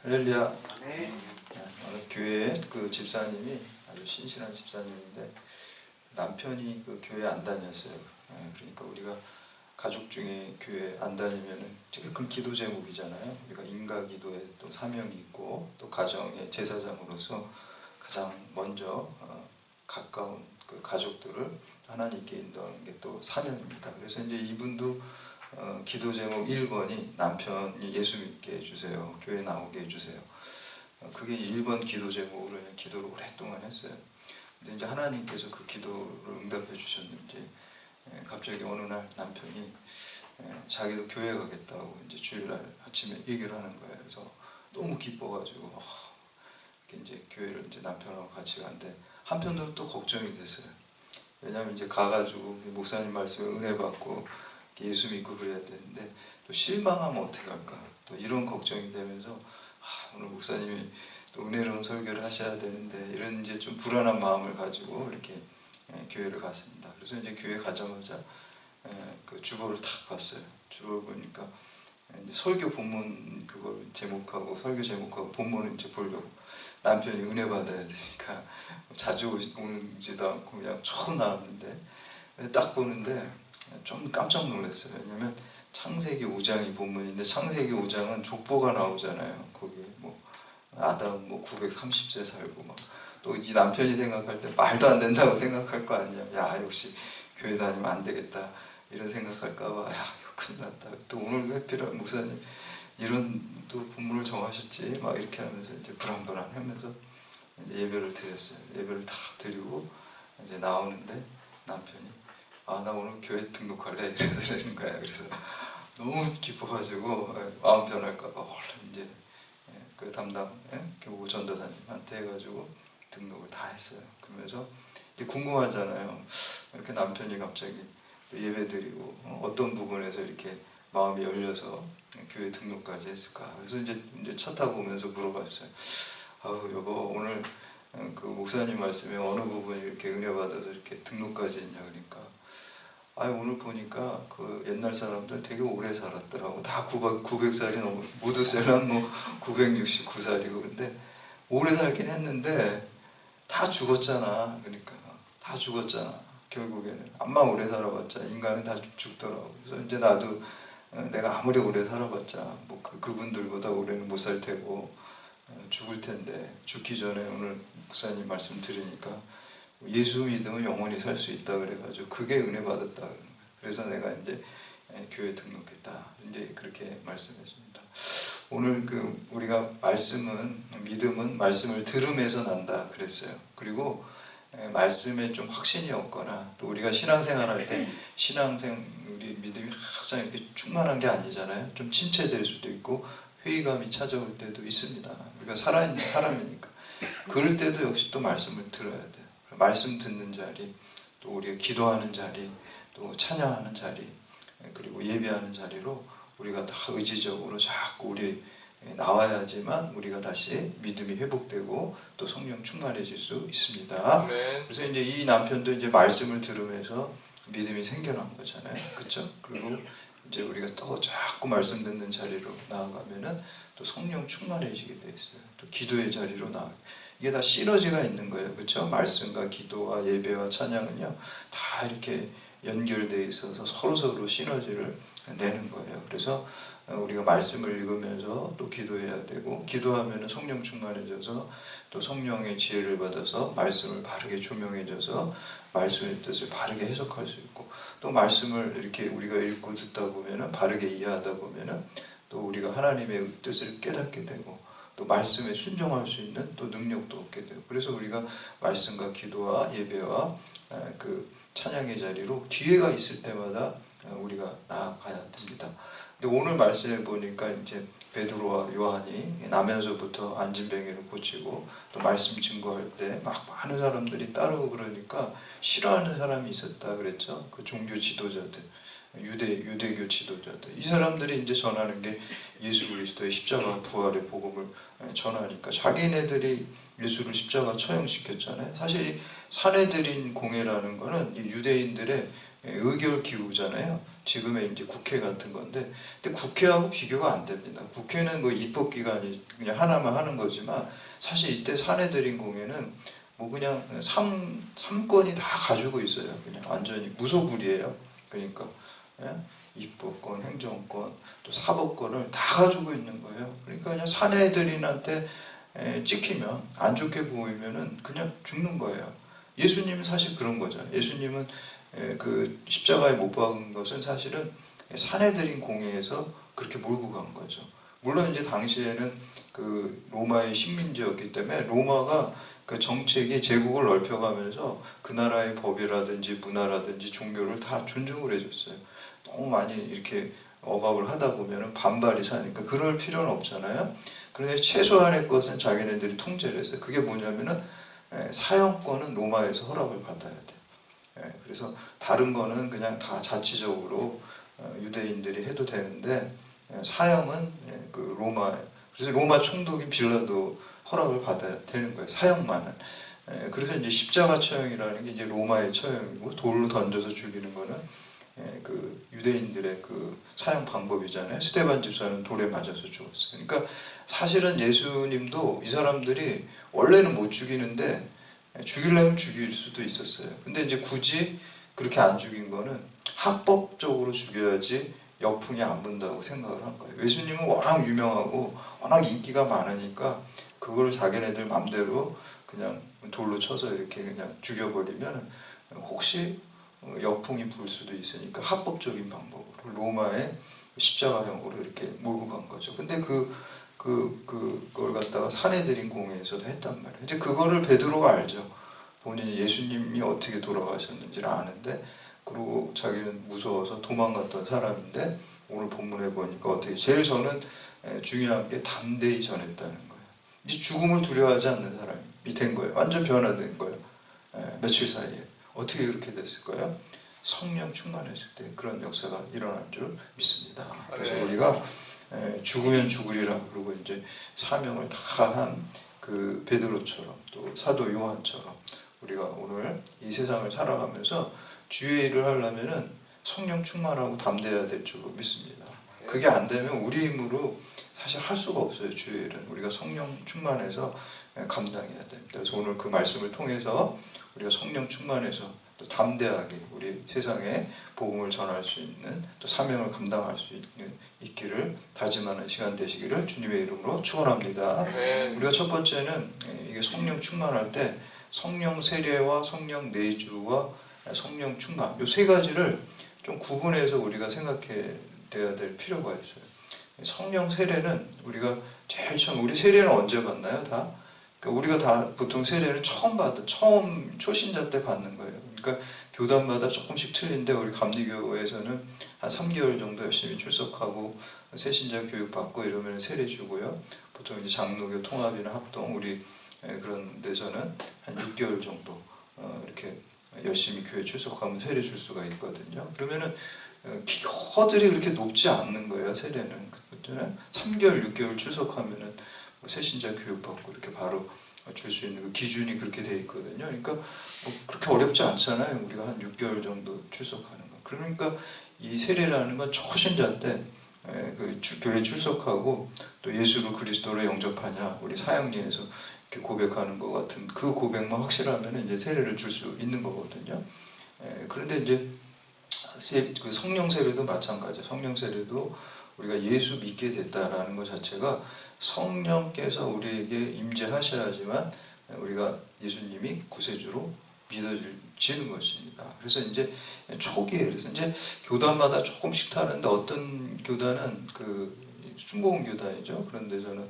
할렐루야. 어느 교회에 그 집사님이 아주 신실한 집사님인데 남편이 그 교회 안 다녔어요. 그러니까 우리가 가족 중에 교회 안 다니면은 큰 기도 제목이잖아요. 우리가 인가 기도에 또 사명이 있고 또 가정의 제사장으로서 가장 먼저 가까운 그 가족들을 하나님께 인도하는 게 또 사명입니다. 그래서 이제 이분도 기도 제목 1번이 남편이 예수 믿게 해주세요. 교회 나오게 해주세요. 그게 1번 기도 제목으로 기도를 오랫동안 했어요. 근데 이제 하나님께서 그 기도를 응답해 주셨는지 갑자기 어느 날 남편이 자기도 교회 가겠다고 이제 주일날 아침에 얘기를 하는 거예요. 그래서 너무 기뻐가지고 이제 교회를 이제 남편하고 같이 가는데 한편으로 또 걱정이 됐어요. 왜냐하면 이제 가가지고 목사님 말씀에 은혜 받고 예수 믿고 그래야 되는데 또 실망하면 어떻게 할까, 또 이런 걱정이 되면서 오늘 목사님이 또 은혜로운 설교를 하셔야 되는데 이런 이제 좀 불안한 마음을 가지고 이렇게 교회를 갔습니다. 그래서 이제 교회 가자마자 그 주보를 탁 봤어요. 주보를 보니까 이제 설교 본문 그걸 제목하고 설교 제목하고 본문을 이제 보려고, 남편이 은혜 받아야 되니까 자주 오는지도 않고 그냥 처음 나왔는데 딱 보는데 좀 깜짝 놀랐어요. 왜냐면 창세기 5장이 본문인데 창세기 5장은 족보가 나오잖아요. 거기 뭐 아담 뭐 930세 살고 막, 또 이 남편이 생각할 때 말도 안 된다고 생각할 거 아니야. 야, 역시 교회 다니면 안 되겠다 이런 생각할까봐, 야, 이거 큰일 났다. 또 오늘 회피란 목사님 이런 또 본문을 정하셨지 막 이렇게 하면서 이제 불안불안하면서 이제 예배를 드렸어요. 예배를 다 드리고 이제 나오는데 남편이 나 오늘 교회 등록할래 이러더라는 거야. 그래서 너무 기뻐가지고 마음 변할까봐 얼른 이제 그 담당 교구 전도사님한테 해가지고 등록을 다 했어요. 그러면서 이제 궁금하잖아요. 이렇게 남편이 갑자기 예배드리고 어떤 부분에서 이렇게 마음이 열려서 교회 등록까지 했을까. 그래서 이제 차 타고 오면서 물어봤어요. 여보, 오늘 그 목사님 말씀에 어느 부분이 이렇게 은혜 받아서 이렇게 등록까지 했냐. 그러니까 오늘 보니까 그 옛날 사람들 되게 오래 살았더라고. 다 900살이 넘어. 무드셀란 뭐 969살이고. 근데 오래 살긴 했는데 다 죽었잖아. 그러니까 다 죽었잖아. 결국에는 암만 오래 살아봤자 인간은 다 죽더라고. 그래서 이제 나도 내가 아무리 오래 살아봤자 뭐 그분들보다 오래는 못 살 테고 죽을 텐데, 죽기 전에 오늘 목사님 말씀 들으니까 예수 믿으면 영원히 살 수 있다 그래가지고 그게 은혜 받았다. 그래서 내가 이제 교회 등록했다. 이제 그렇게 말씀했습니다. 오늘 우리가 믿음은 말씀을 들음에서 난다 그랬어요. 그리고 말씀에 좀 확신이 없거나 또 우리가 신앙생활 할 때 우리 믿음이 항상 이렇게 충만한 게 아니잖아요. 좀 침체될 수도 있고 회의감이 찾아올 때도 있습니다. 우리가 살아있는 사람이니까. 그럴 때도 역시 또 말씀을 들어야 돼요. 말씀 듣는 자리, 또 우리가 기도하는 자리, 또 찬양하는 자리, 그리고 예배하는 자리로 우리가 다 의지적으로 자꾸 우리 나와야지만 우리가 다시 믿음이 회복되고 또 성령 충만해질 수 있습니다. 네. 그래서 이제 이 남편도 이제 말씀을 들으면서 믿음이 생겨난 거잖아요. 그렇죠? 그리고 이제 우리가 또 자꾸 말씀 듣는 자리로 나아가면은 또 성령 충만해지게 돼 있어요. 또 기도의 자리로 이게 다 시너지가 있는 거예요. 그렇죠? 말씀과 기도와 예배와 찬양은요, 다 이렇게 연결되어 있어서 서로서로 시너지를 내는 거예요. 그래서 우리가 말씀을 읽으면서 또 기도해야 되고, 기도하면 성령 충만해져서 또 성령의 지혜를 받아서 말씀을 바르게 조명해져서 말씀의 뜻을 바르게 해석할 수 있고, 또 말씀을 이렇게 우리가 읽고 듣다 보면 바르게 이해하다 보면 또 우리가 하나님의 뜻을 깨닫게 되고 또 말씀에 순종할 수 있는 또 능력도 얻게 되고, 그래서 우리가 말씀과 기도와 예배와 그 찬양의 자리로 기회가 있을 때마다 우리가 나아가야 됩니다. 근데 오늘 말씀에 보니까 이제 베드로와 요한이 나면서부터 안진뱅이를 고치고 또 말씀 증거할 때 막 많은 사람들이 따르고 그러니까 싫어하는 사람이 있었다 그랬죠. 그 종교 지도자들, 유대교 지도자들, 이 사람들이 이제 전하는 게 예수 그리스도의 십자가 부활의 복음을 전하니까 자기네들이 예수를 십자가 처형시켰잖아요. 사실 사내들인 공회라는 거는 이 유대인들의 의결 기구잖아요. 지금의 이제 국회 같은 건데, 근데 국회하고 비교가 안 됩니다. 국회는 그 입법기관이 그냥 하나만 하는 거지만 사실 이때 사내들인공회는 뭐 그냥 삼권이 다 가지고 있어요. 그냥 완전히 무소불위예요. 그러니까 예? 입법권, 행정권, 또 사법권을 다 가지고 있는 거예요. 그러니까 그냥 사내들인한테 찍히면 안 좋게 보이면은 그냥 죽는 거예요. 예수님은 사실 그런 거잖아요. 예수님은 그 십자가에 못 박은 것은 사실은 사내들인 공회에서 그렇게 몰고 간 거죠. 물론 이제 당시에는 그 로마의 식민지였기 때문에 로마가 그 정책이 제국을 넓혀가면서 그 나라의 법이라든지 문화라든지 종교를 다 존중을 해줬어요. 너무 많이 이렇게 억압을 하다 보면 반발이 사니까 그럴 필요는 없잖아요. 그런데 최소한의 것은 자기네들이 통제를 했어요. 그게 뭐냐면은 사형권은 로마에서 허락을 받아야 돼. 그래서 다른 거는 그냥 다 자치적으로 유대인들이 해도 되는데 사형은 그 로마, 그래서 로마 총독인 빌라도 허락을 받아야 되는 거예요. 사형만은. 그래서 이제 십자가 처형이라는 게 이제 로마의 처형이고, 돌로 던져서 죽이는 거는 그 유대인들의 그 사형 방법이잖아요. 스데반 집사는 돌에 맞아서 죽었어요. 그러니까 사실은 예수님도 이 사람들이 원래는 못 죽이는데 죽이려면 죽일 수도 있었어요. 근데 이제 굳이 그렇게 안 죽인 거는 합법적으로 죽여야지 역풍이 안 분다고 생각을 한 거예요. 예수님은 워낙 유명하고 워낙 인기가 많으니까 그걸 자기네들 맘대로 그냥 돌로 쳐서 이렇게 그냥 죽여버리면 혹시 역풍이 불 수도 있으니까 합법적인 방법으로 로마의 십자가형으로 이렇게 몰고 간 거죠. 근데 그걸 갖다가 사내들인 공회에서도 했단 말이에요. 이제 그거를 베드로가 알죠. 본인이 예수님이 어떻게 돌아가셨는지를 아는데, 그리고 자기는 무서워서 도망갔던 사람인데 오늘 본문에 보니까 어떻게 제일 저는 중요한 게 담대히 전했다는 거예요. 이제 죽음을 두려워하지 않는 사람이 된 거예요. 완전 변화된 거예요. 며칠 사이에. 어떻게 그렇게 됐을까요? 성령 충만했을 때 그런 역사가 일어난 줄 믿습니다. 그래서 우리가 죽으면 죽으리라 그러고 이제 사명을 다 한 그 베드로처럼 또 사도 요한처럼 우리가 오늘 이 세상을 살아가면서 주의 일을 하려면은 성령 충만하고 담대해야 될 줄로 믿습니다. 그게 안 되면 우리 힘으로 사실 할 수가 없어요. 주의 일은 우리가 성령 충만해서 감당해야 됩니다. 그래서 오늘 그 말씀을 통해서 우리가 성령 충만해서 또 담대하게 우리 세상에 복음을 전할 수 있는 또 사명을 감당할 수 있기를 다짐하는 시간 되시기를 주님의 이름으로 축원합니다. 우리가 첫 번째는 이게 성령 충만할 때 성령 세례와 성령 내주와 성령 충만 이 세 가지를 좀 구분해서 우리가 생각해야 될 필요가 있어요. 성령 세례는 우리가 제일 처음, 우리 세례는 언제 받나요? 다? 그러니까 우리가 다 보통 세례는 처음 초신자 때 받는 거예요. 그러니까 교단마다 조금씩 틀린데 우리 감리교회에서는 한 3개월 정도 열심히 출석하고 새신자 교육 받고 이러면 세례 주고요. 보통 이제 장로교 통합이나 합동 우리 그런 데서는 한 6개월 정도 이렇게 열심히 교회 출석하면 세례 줄 수가 있거든요. 그러면은 허들이 그렇게 높지 않는 거예요. 세례는 3개월, 6개월 출석하면은 새신자 교육받고 이렇게 바로 줄 수 있는 그 기준이 그렇게 돼 있거든요. 그러니까 뭐 그렇게 어렵지 않잖아요. 우리가 한 6개월 정도 출석하는 거. 그러니까 이 세례라는 건 초신자 때 그 교회 출석하고 또 예수를 그리스도로 영접하냐 우리 사형리에서 이렇게 고백하는 것 같은 그 고백만 확실하면 이제 세례를 줄 수 있는 거거든요. 그런데 이제 그 성령 세례도 마찬가지예요. 성령 세례도 우리가 예수 믿게 됐다라는 것 자체가 성령께서 우리에게 임재하셔야지만 우리가 예수님이 구세주로 믿어지는 것입니다. 그래서 이제 초기에 그래서 이제 교단마다 조금씩 다른데 어떤 교단은 그 순복음 교단이죠. 그런데 저는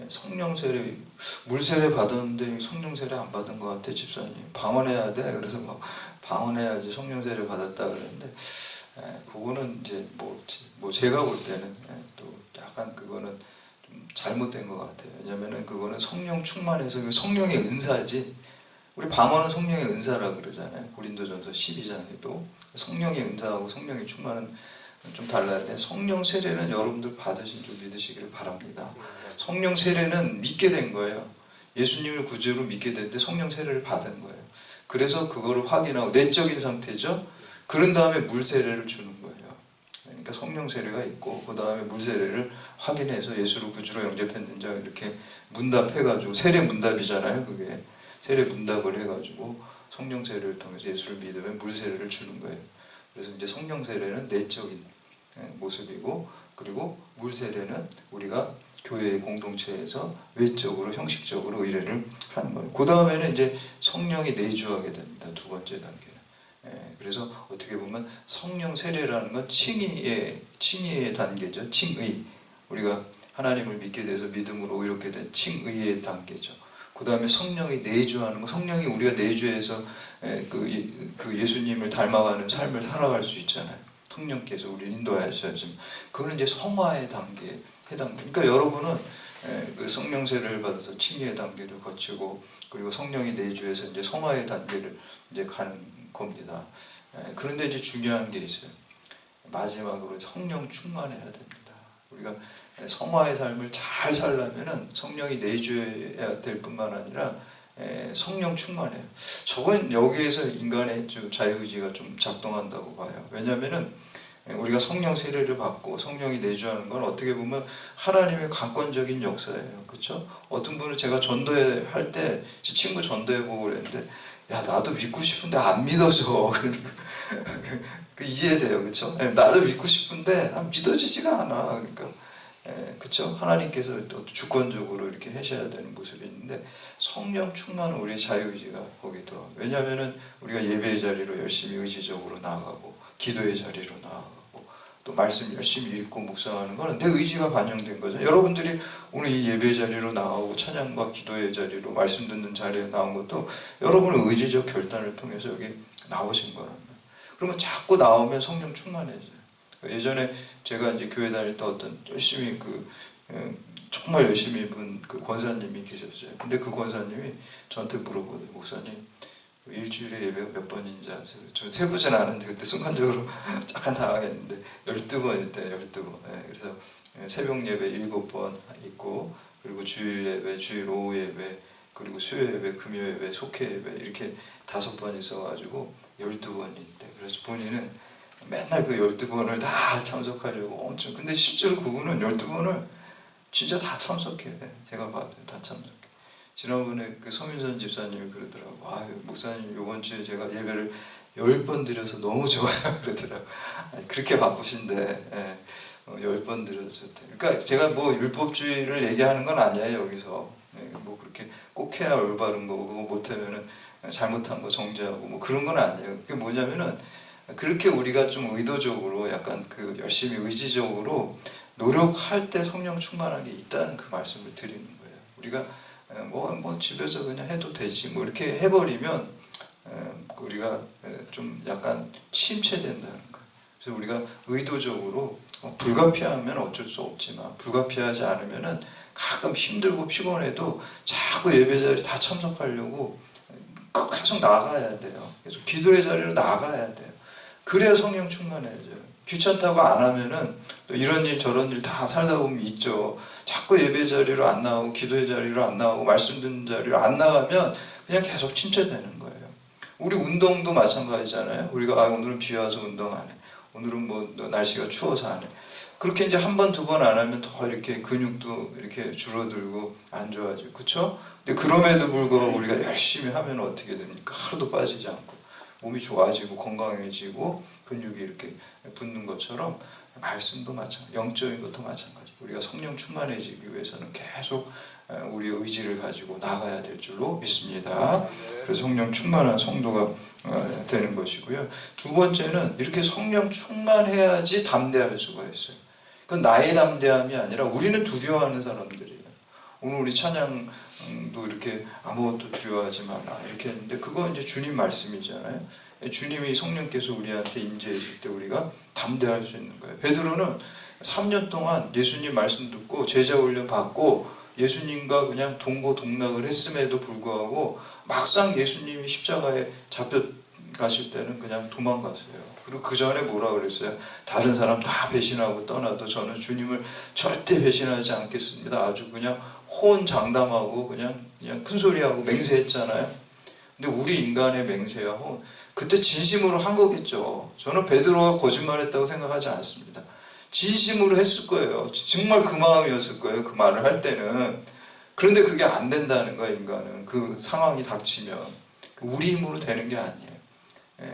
성령 세례 물 세례 받았는데 성령 세례 안 받은 것 같아 집사님. 방언해야 돼. 그래서 막 방언해야지 성령 세례 받았다 그랬는데 그거는 이제 뭐 제가 볼 때는 또 약간 그거는 좀 잘못된 것 같아요. 왜냐면은 그거는 성령 충만해서 그 성령의 은사지. 우리 방언은 성령의 은사라 그러잖아요. 고린도전서 12장에도 성령의 은사하고 성령의 충만은 좀 달라야 돼. 성령 세례는 여러분들 받으신 줄 믿으시기를 바랍니다. 성령 세례는 믿게 된 거예요. 예수님을 구주로 믿게 됐는데 성령 세례를 받은 거예요. 그래서 그거를 확인하고 내적인 상태죠. 그런 다음에 물 세례를 주는 거예요. 그러니까 성령 세례가 있고 그 다음에 물 세례를 확인해서 예수를 구주로 영접했는지 이렇게 문답해가지고 세례 문답이잖아요. 그게 세례 문답을 해가지고 성령 세례를 통해서 예수를 믿으면 물 세례를 주는 거예요. 그래서 이제 성령 세례는 내적인 모습이고, 그리고 물 세례는 우리가 교회의 공동체에서 외적으로 형식적으로 의례를 하는 거예요. 그 다음에는 이제 성령이 내주하게 됩니다. 두 번째 단계는. 그래서 어떻게 보면 성령 세례라는 건 칭의의 단계죠. 칭의. 우리가 하나님을 믿게 돼서 믿음으로 의롭게 된 칭의의 단계죠. 그 다음에 성령이 내주하는 거, 성령이 우리가 내주해서 그 예수님을 닮아가는 삶을 살아갈 수 있잖아요. 성령께서 우리를 인도하셔야지. 그거는 이제 성화의 단계에 해당됩니다. 그러니까 여러분은 그 성령 세례를 받아서 칭의의 단계를 거치고, 그리고 성령이 내주해서 이제 성화의 단계를 이제 가는 겁니다. 그런데 이제 중요한 게 있어요. 마지막으로 성령 충만해야 됩니다. 우리가 성화의 삶을 잘 살려면은 성령이 내주해야 될 뿐만 아니라 성령 충만해요. 저건 여기에서 인간의 자유의지가 좀 작동한다고 봐요. 왜냐하면은 우리가 성령 세례를 받고 성령이 내주하는 건 어떻게 보면 하나님의 강권적인 역사예요. 그렇죠? 어떤 분은 제가 전도할 때 제 친구 전도해보고 그랬는데, 야, 나도 믿고 싶은데 안 믿어져. 그 이해돼요. 그렇죠? 나도 믿고 싶은데 믿어지지가 않아. 그러니까 그렇죠? 하나님께서 또 주권적으로 이렇게 하셔야 되는 모습이 있는데, 성령 충만은 우리의 자유의지가 거기도. 왜냐하면은 우리가 예배의 자리로 열심히 의지적으로 나아가고, 기도의 자리로 나아가고, 또 말씀 열심히 읽고 묵상하는 거는 내 의지가 반영된 거죠. 여러분들이 오늘 이 예배의 자리로 나오고 찬양과 기도의 자리로 말씀 듣는 자리에 나온 것도 여러분의 의지적 결단을 통해서 여기 나오신 거랍니다. 그러면 자꾸 나오면 성령 충만해져요. 예전에 제가 이제 교회 다닐 때 어떤 열심히 정말 열심히 본 그 권사님이 계셨어요. 근데 그 권사님이 저한테 물어보더라고요. 목사님, 일주일에 예배가 몇 번인지 아세요? 저 세보진 않은데 그때 순간적으로 약간 당황했는데 12번일 때 12번. 그래서 새벽 예배 7번 있고, 그리고 주일 예배, 주일 오후 예배, 그리고 수요 예배, 금요 예배, 속회 예배 이렇게 5번 있어가지고 12번이 있대. 그래서 본인은 맨날 그 12번을 다 참석하려고 엄청. 근데 실제로 그분은 12번을 진짜 다 참석해. 제가 봐도 다 참석해. 지난번에 그 서민선 집사님이 그러더라고. 아, 목사님 이번 주에 제가 예배를 10번 드려서 너무 좋아요. 그러더라고. 아니, 그렇게 바쁘신데 10번 드려서 좋대. 그러니까 제가 뭐 율법주의를 얘기하는 건 아니에요. 여기서 뭐 그렇게 꼭 해야 올바른 거고, 못하면은 잘못한 거 정죄하고 뭐 그런 건 아니에요. 그게 뭐냐면은 그렇게 우리가 좀 의도적으로 약간 그 열심히 의지적으로 노력할 때 성령 충만한 게 있다는 그 말씀을 드리는 거예요. 우리가 뭐 집에서 그냥 해도 되지 뭐 이렇게 해버리면 우리가 좀 약간 침체된다는 거예요. 그래서 우리가 의도적으로 불가피하면 어쩔 수 없지만, 불가피하지 않으면은 가끔 힘들고 피곤해도 자꾸 예배 자리 다 참석하려고 계속 나가야 돼요. 계속 기도의 자리로 나가야 돼요. 그래야 성령 충만해져요. 귀찮다고 안 하면은 또 이런 일 저런 일 다 살다 보면 있죠. 자꾸 예배 자리로 안 나오고, 기도의 자리로 안 나오고, 말씀 듣는 자리로 안 나가면 그냥 계속 침체되는 거예요. 우리 운동도 마찬가지잖아요. 우리가 오늘은 비 와서 운동 안 해. 오늘은 뭐 날씨가 추워서 안 해. 그렇게 이제 한 번, 두 번 안 하면 더 이렇게 근육도 이렇게 줄어들고 안 좋아지고, 그렇죠? 근데 그럼에도 불구하고 우리가 열심히 하면 어떻게 됩니까? 하루도 빠지지 않고 몸이 좋아지고 건강해지고 근육이 이렇게 붙는 것처럼, 말씀도 마찬가지, 영적인 것도 마찬가지. 우리가 성령 충만해지기 위해서는 계속 우리의 의지를 가지고 나가야 될 줄로 믿습니다. 그래서 성령 충만한 성도가 되는 것이고요. 두 번째는 이렇게 성령 충만해야지 담대할 수가 있어요. 그건 나의 담대함이 아니라 우리는 두려워하는 사람들이에요. 오늘 우리 찬양도 이렇게 아무것도 두려워하지 말라 이렇게 했는데, 그거 이제 주님 말씀이잖아요. 주님이 성령께서 우리한테 임재하실 때 우리가 담대할 수 있는 거예요. 베드로는 3년 동안 예수님 말씀 듣고 제자 훈련 받고 예수님과 그냥 동고동락을 했음에도 불구하고 막상 예수님이 십자가에 잡혀 가실 때는 그냥 도망갔어요. 그리고 그 전에 뭐라 그랬어요? 다른 사람 다 배신하고 떠나도 저는 주님을 절대 배신하지 않겠습니다. 아주 그냥 호언장담하고 그냥 큰 소리하고 맹세했잖아요. 근데 우리 인간의 맹세하고 그때 진심으로 한 거겠죠. 저는 베드로가 거짓말했다고 생각하지 않습니다. 진심으로 했을 거예요. 정말 그 마음이었을 거예요. 그 말을 할 때는. 그런데 그게 안 된다는 거예요. 인간은 그 상황이 닥치면 우리 힘으로 되는 게 아니에요.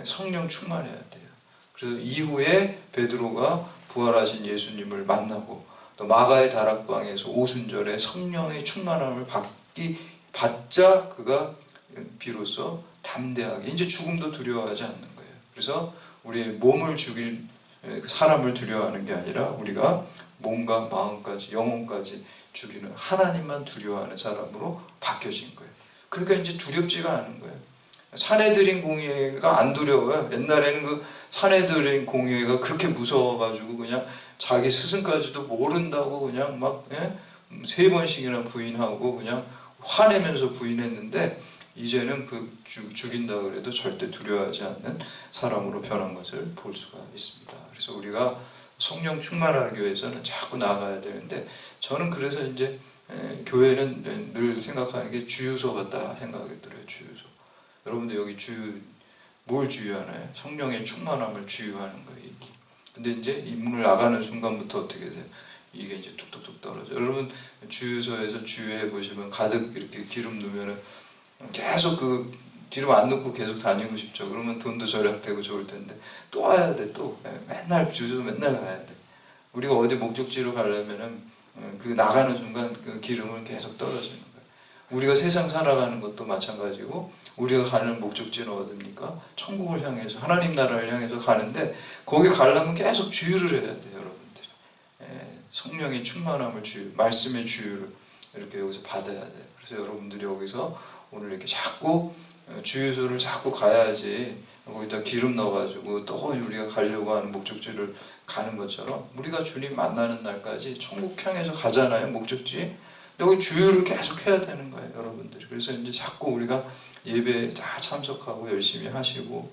성령 충만해야 돼요. 그래서 이후에 베드로가 부활하신 예수님을 만나고 또 마가의 다락방에서 오순절에 성령의 충만함을 받자 그가 비로소 담대하게 이제 죽음도 두려워하지 않는 거예요. 그래서 우리의 몸을 죽일 사람을 두려워하는 게 아니라 우리가 몸과 마음까지 영혼까지 죽이는 하나님만 두려워하는 사람으로 바뀌어진 거예요. 그러니까 이제 두렵지가 않은 거예요. 산에 들인 공회가 안 두려워요. 옛날에는 그 산에 들인 공회가 그렇게 무서워가지고 그냥 자기 스승까지도 모른다고 그냥 막 3번씩이나 부인하고 그냥 화내면서 부인했는데 이제는 그 죽인다 그래도 절대 두려워하지 않는 사람으로 변한 것을 볼 수가 있습니다. 그래서 우리가 성령 충만하기 위해서는 자꾸 나아가야 되는데 저는 그래서 이제 교회는 늘 생각하는 게 주유소 같다 생각이 들어요. 주유소. 여러분들 여기 뭘 주유하나요? 성령의 충만함을 주유하는 거예요. 근데 이제 이 문을 나가는 순간부터 어떻게 돼요? 이게 이제 툭툭툭 떨어져요. 여러분 주유소에서 주유해 보시면 가득 이렇게 기름 넣으면은 계속 그 기름 안 넣고 계속 다니고 싶죠. 그러면 돈도 절약되고 좋을 텐데 또 와야 돼. 또 맨날 주유소 맨날 가야 돼. 우리가 어디 목적지로 가려면은 그 나가는 순간 그 기름을 계속 떨어지는 거예요. 우리가 세상 살아가는 것도 마찬가지고 우리가 가는 목적지는 어딥니까? 천국을 향해서 하나님 나라를 향해서 가는데 거기 가려면 계속 주유를 해야 돼요. 여러분들 성령의 충만함을 말씀의 주유를 이렇게 여기서 받아야 돼요. 그래서 여러분들이 여기서 오늘 이렇게 자꾸 주유소를 자꾸 가야지 거기다 기름 넣어가지고 또 우리가 가려고 하는 목적지를 가는 것처럼 우리가 주님 만나는 날까지 천국 향해서 가잖아요. 목적지. 여기 주유를 계속 해야 되는 거예요. 여러분들이. 그래서 이제 자꾸 우리가 예배에 다 참석하고 열심히 하시고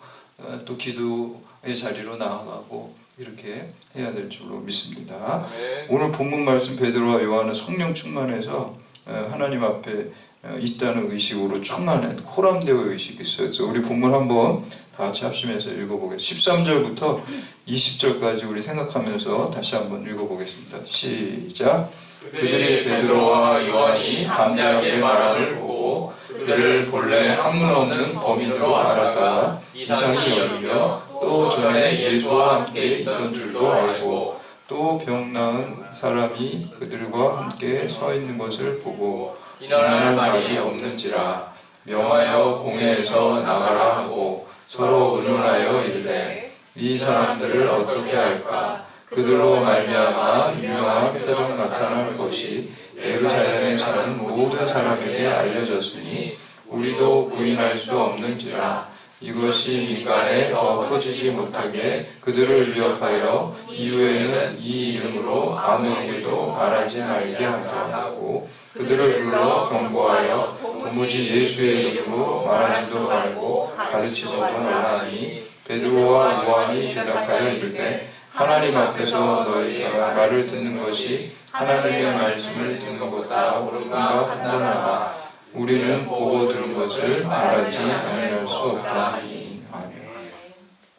또 기도의 자리로 나아가고 이렇게 해야 될 줄로 믿습니다. 네. 오늘 본문 말씀 베드로와 요한은 성령 충만해서 하나님 앞에 있다는 의식으로 충만한 호람되어 의식이 있어요. 그래서 우리 본문 한번 다 같이 합심해서 읽어보겠습니다. 13절부터 20절까지 우리 생각하면서 다시 한번 읽어보겠습니다. 시작. 그들이 베드로와 요한이 담대하게 말함을 보고 그들을 본래 학문 없는 범인으로 알았다가 이상히 여기며 또 전에 예수와 함께 있던 줄도 알고 또 병 나은 사람이 그들과 함께 서 있는 것을 보고 비난할 말이 없는지라 명하여 공회에서 나가라 하고 서로 의논하여 이르되 이 사람들을 어떻게 할까? 그들로 말미암아 유명한 표적 나타날 것이 예루살렘에 사는 모든 사람에게 알려졌으니 우리도 부인할 수 없는지라 이것이 민간에 더 퍼지지 못하게 그들을 위협하여 이후에는 이 이름으로 아무에게도 말하지 말게 하고 그들을 불러 경고하여 도무지 예수의 이름으로 말하지도 말고 가르치지도 말라 하니 베드로와 요한이 대답하여 이르되 하나님 앞에서 너희가 말을 듣는 것이 하나님의 말씀을 듣는 것보다 옳은가 판단하라. 우리는 보고 들은 것을 말하지 아니할 수 없다. 아멘.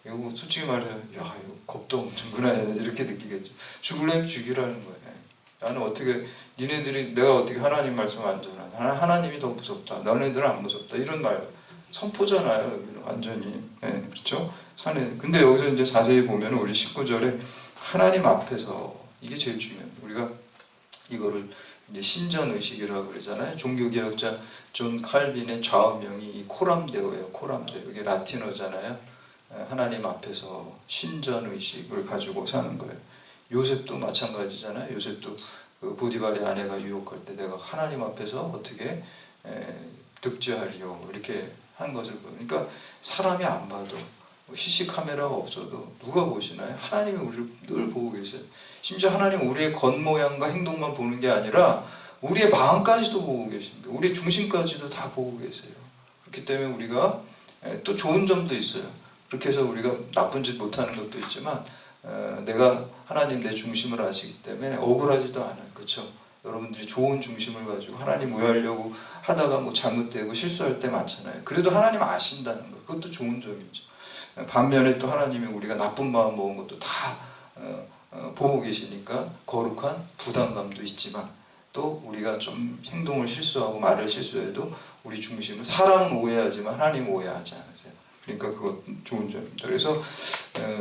이거 솔직히 말해요. 야, 이거 겁도 엄청구나 이렇게 느끼겠죠. 죽으려면 죽이라는 거예요. 나는 어떻게 니네들이 내가 어떻게 하나님 말씀 안 전하냐? 하나님이 더 무섭다. 너네들은 안 무섭다. 이런 말 선포잖아요. 여기는 완전히 그렇죠? 산에. 근데 여기서 이제 자세히 보면 우리 19절에 하나님 앞에서 이게 제일 중요해요. 우리가 이거를 이제 신전 의식이라고 그러잖아요. 종교개혁자 존 칼빈의 좌우명이 이 코람데오예요. 코람데오. 이게 라틴어잖아요. 하나님 앞에서 신전 의식을 가지고 사는 거예요. 요셉도 마찬가지잖아요. 요셉도 그 보디발의 아내가 유혹할 때 내가 하나님 앞에서 어떻게 득죄하리요 이렇게 한 것을 보니까 사람이 안 봐도 CC 카메라가 없어도 누가 보시나요? 하나님이 우리를 늘 보고 계세요. 심지어 하나님은 우리의 겉모양과 행동만 보는 게 아니라 우리의 마음까지도 보고 계십니다. 우리의 중심까지도 다 보고 계세요. 그렇기 때문에 우리가 또 좋은 점도 있어요. 그렇게 해서 우리가 나쁜 짓 못하는 것도 있지만 내가 하나님 내 중심을 아시기 때문에 억울하지도 않아요. 그렇죠? 여러분들이 좋은 중심을 가지고 하나님 위하려고 하다가 뭐 잘못되고 실수할 때 많잖아요. 그래도 하나님 아신다는 거. 그것도 좋은 점이죠. 반면에 또 하나님이 우리가 나쁜 마음 먹은 것도 다 보고 계시니까 거룩한 부담감도 있지만 또 우리가 좀 행동을 실수하고 말을 실수해도 우리 중심은 사람은 오해하지만 하나님 오해하지 않으세요. 그러니까 그것 좋은 점입니다. 그래서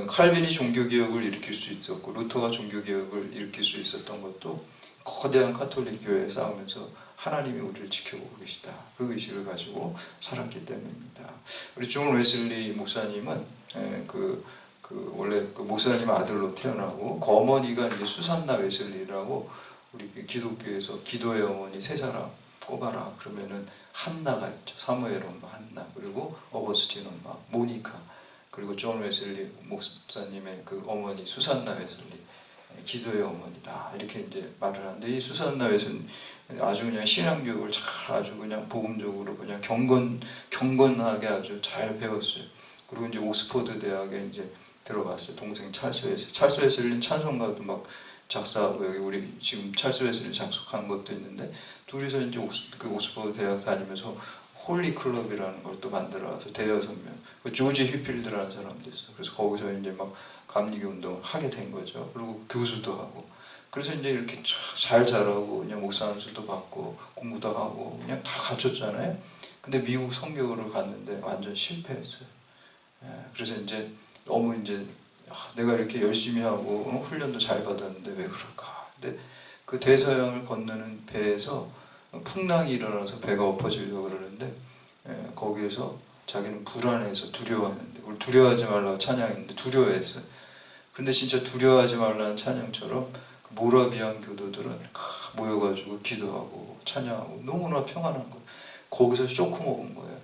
칼빈이 종교개혁을 일으킬 수 있었고 루터가 종교개혁을 일으킬 수 있었던 것도 거대한 카톨릭 교회에 싸우면서 하나님이 우리를 지켜보고 계시다. 그 의식을 가지고 살았기 때문입니다. 우리 존 웨슬리 목사님은 원래 그 목사님 아들로 태어나고 그 어머니가 이제 수산나 웨슬리라고 우리 기독교에서 기도의 어머니 세 사람 꼽아라 그러면은 한나가 있죠. 사무엘 엄마 한나, 그리고 어거스틴 엄마 모니카, 그리고 존 웨슬리 목사님의 그 어머니 수산나 웨슬리 기도의 어머니다 이렇게 이제 말을 하는데, 이 수산나 웨슬리 아주 그냥 신앙교육을 잘 아주 그냥 복음적으로 그냥 경건하게 아주 잘 배웠어요. 그리고 이제 옥스퍼드 대학에 이제 들어갔어요. 동생 찰스 웨슬리는 찬송가도 막 작사하고, 여기 우리 지금 찰스 웨슬리 작곡한 것도 있는데, 둘이서 이제 옥스퍼드 대학 다니면서 홀리 클럽이라는 걸 또 만들어서 대여섯 명, 그 조지 휘필드라는 사람도 있어. 그래서 거기서 이제 막 감리교 운동을 하게 된 거죠. 그리고 교수도 하고, 그래서 이제 이렇게 잘 자라고 그냥 목사 안수도 받고 공부도 하고 그냥 다 갖췄잖아요. 근데 미국 선교를 갔는데 완전 실패했어요. 그래서 이제 너무 이제 내가 이렇게 열심히 하고 훈련도 잘 받았는데 왜 그럴까? 근데 그 대서양을 건너는 배에서 풍랑이 일어나서 배가 엎어지려고 그러는데 거기에서 자기는 불안해서 두려워하는데, 우리 두려워하지 말라고 찬양했는데 두려워했어요. 근데 진짜 두려워하지 말라는 찬양처럼 그 모라비안 교도들은 모여가지고 기도하고 찬양하고 너무나 평안한 거예요. 거기서 쇼크 먹은 거예요.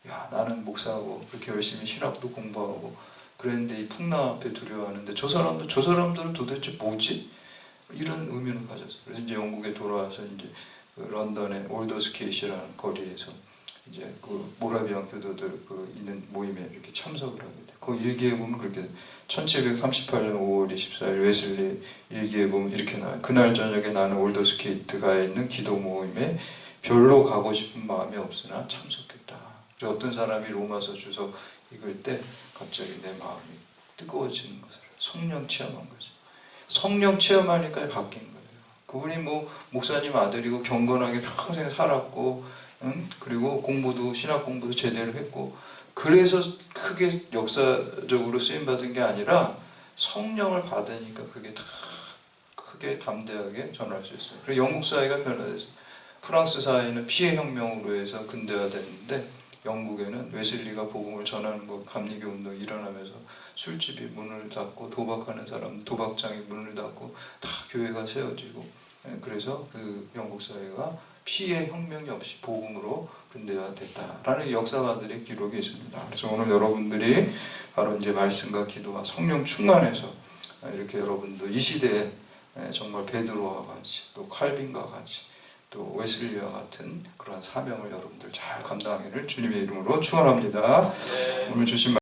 야, 나는 목사하고 그렇게 열심히 신학도 공부하고 그랬는데 이 풍랑 앞에 두려워하는데 저 사람들은 도대체 뭐지? 이런 의미를 가졌어요. 그래서 이제 영국에 돌아와서 이제 그 런던의 올더스케이시라는 거리에서 이제 그 모라비안 교도들 그 있는 모임에 이렇게 참석을 하게 돼. 그 일기에 보면 그렇게 1738년 5월 24일 웨슬리 일기에 보면 이렇게 나와요. 그날 저녁에 나는 올더스케이트가에 있는 기도 모임에 별로 가고 싶은 마음이 없으나 참석했다. 그래서 어떤 사람이 로마서 주소 읽을 때 갑자기 내 마음이 뜨거워지는 것을 성령 체험한 거죠. 성령 체험하니까 바뀐 거예요. 그분이 뭐 목사님 아들이고 경건하게 평생 살았고, 그리고 공부도 신학 공부도 제대로 했고, 그래서 크게 역사적으로 쓰임 받은 게 아니라 성령을 받으니까 그게 다 크게 담대하게 전할 수 있어요. 그리고 영국 사회가 변화됐어요. 프랑스 사회는 피해 혁명으로 해서 근대화됐는데 영국에는 웨슬리가 복음을 전하는 거, 감리교 운동이 일어나면서 술집이 문을 닫고 도박하는 사람, 도박장이 문을 닫고 다 교회가 세워지고, 그래서 그 영국 사회가 피해 혁명이 없이 복음으로 근대화됐다라는 역사가들의 기록이 있습니다. 그래서 오늘 여러분들이 바로 이제 말씀과 기도와 성령 충만해서 이렇게 여러분도 이 시대에 정말 베드로와 같이 또 칼빈과 같이 또 웨슬리와 같은 그러한 사명을 여러분들 잘 감당하기를 주님의 이름으로 축원합니다. 오늘 주신